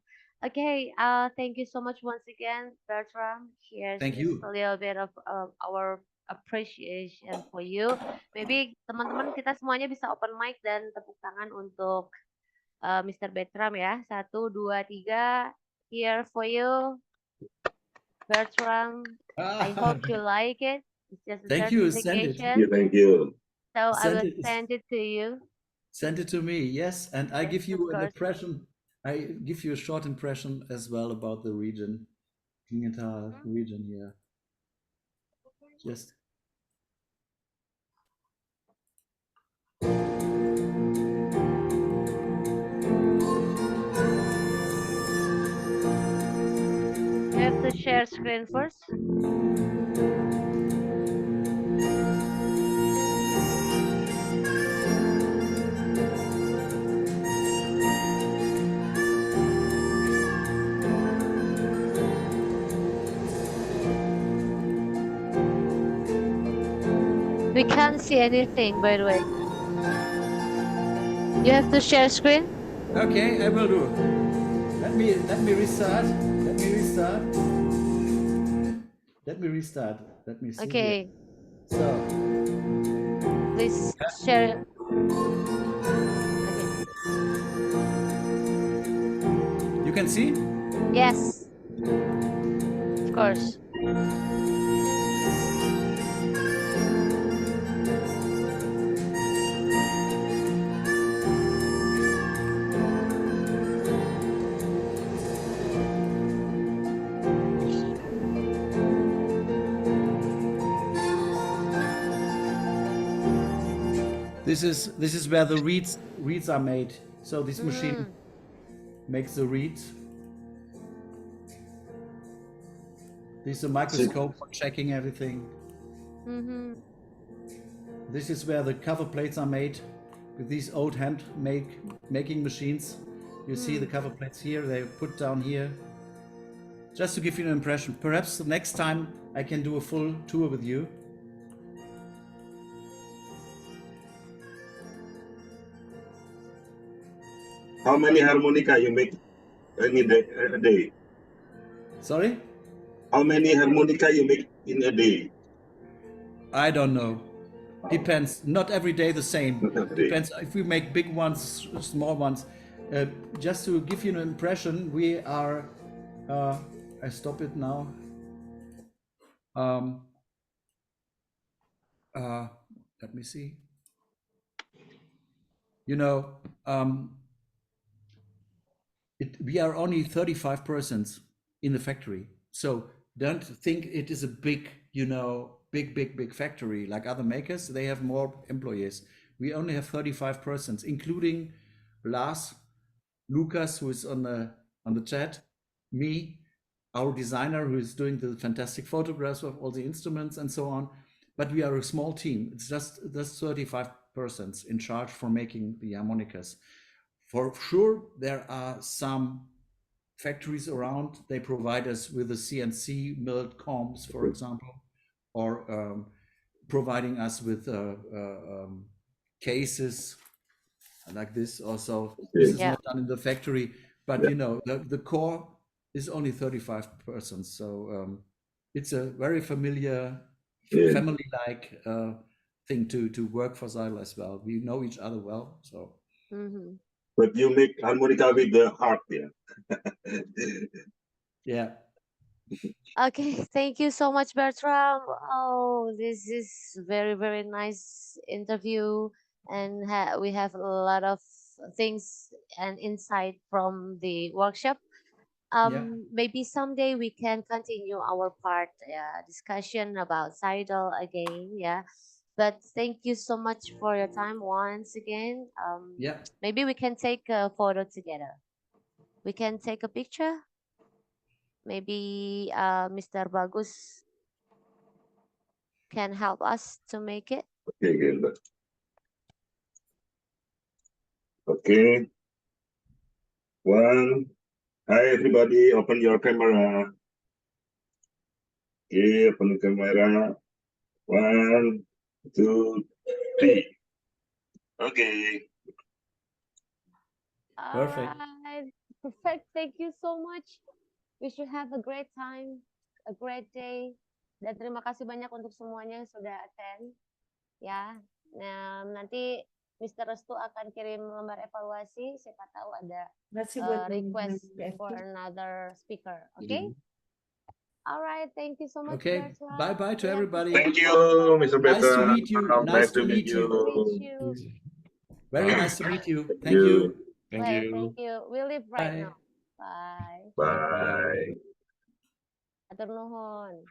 Okay, thank you so much once again, Bertram. Here's Thank just you. a little bit of our appreciation for you. Maybe teman-teman kita semuanya bisa open mic dan tepuk tangan untuk Mr. Bertram ya. Satu, dua, tiga. Here for you, Bertram. I Ah, hope you like it. It's just a thank you. Send it. Thank you. certification. Thank you. So I Send will it. send it to you. Send it to me, yes, and I Yes, give of you an course. impression. I give you a short impression as well about the region, Klingenthal region here. Just You have to share screen first. We can't see anything, by the way. You have to share screen. okay, I will do. Let me restart. Let me restart. Let me restart. Let me see here. Okay. So Please share. Okay. You can see? Yes. Of course. This is where the reeds are made. So this machine Mm. makes the reeds. This is a microscope for checking everything. Mm-hmm. This is where the cover plates are made with these old making machines. You see the cover plates here, they put down here. Just to give you an impression. Perhaps the next time I can do a full tour with you. How many harmonica you make a day? Sorry? How many harmonica you make in a day? I don't know. Depends. Not every day the same. Not every day. Depends if we make big ones, small ones. Just to give you an impression, we are. I stop it now. Let me see. You know, we are only 35 persons in the factory. So don't think it is a big, big factory like other makers. They have more employees. We only have 35 persons, including Lars, Lucas, who is on the chat, me, our designer, who is doing the fantastic photographs of all the instruments and so on. But we are a small team. It's just 35 persons in charge for making the harmonicas. For sure, there are some factories around. They provide us with the CNC milled combs, for example, or providing us with cases like this. Also, this is Yeah. not done in the factory, but the core is only 35 persons. So it's a very familiar, family-like thing to work for Seydel as well. We know each other well, so. Mm-hmm. But you make harmonica with the heart, yeah. Yeah. Okay, thank you so much, Bertram. Oh, this is very, very nice interview, and we have a lot of things and insight from the workshop. Yeah. Maybe someday we can continue our part discussion about Seidel again. Yeah, but thank you so much for your time once again. Yeah. Maybe we can take a photo together. We can take a picture. Maybe Mr. Bagus can help us to make it. Okay, Gilbert. Okay. One. Hi, everybody. Open your camera. Okay, open the camera. 1, 2, 3. Okay. Perfect. Alright, perfect. Thank you so much. We should have a great time, a great day. Dan terima kasih banyak untuk semuanya yang sudah attend. Ya, nah, nanti Mr. Restu akan kirim lembar evaluasi. Siapa tahu ada request for another speaker. Okay? Alright, thank you so much. Okay. Bertram. Bye-bye to everybody. Thank you, Mr. Nice to Petra. meet you. Nice to meet you. Very nice to meet you. Thank you. Thank Well, you. thank you. We leave right Bye. now. Bye. Bye. Atur nuhun.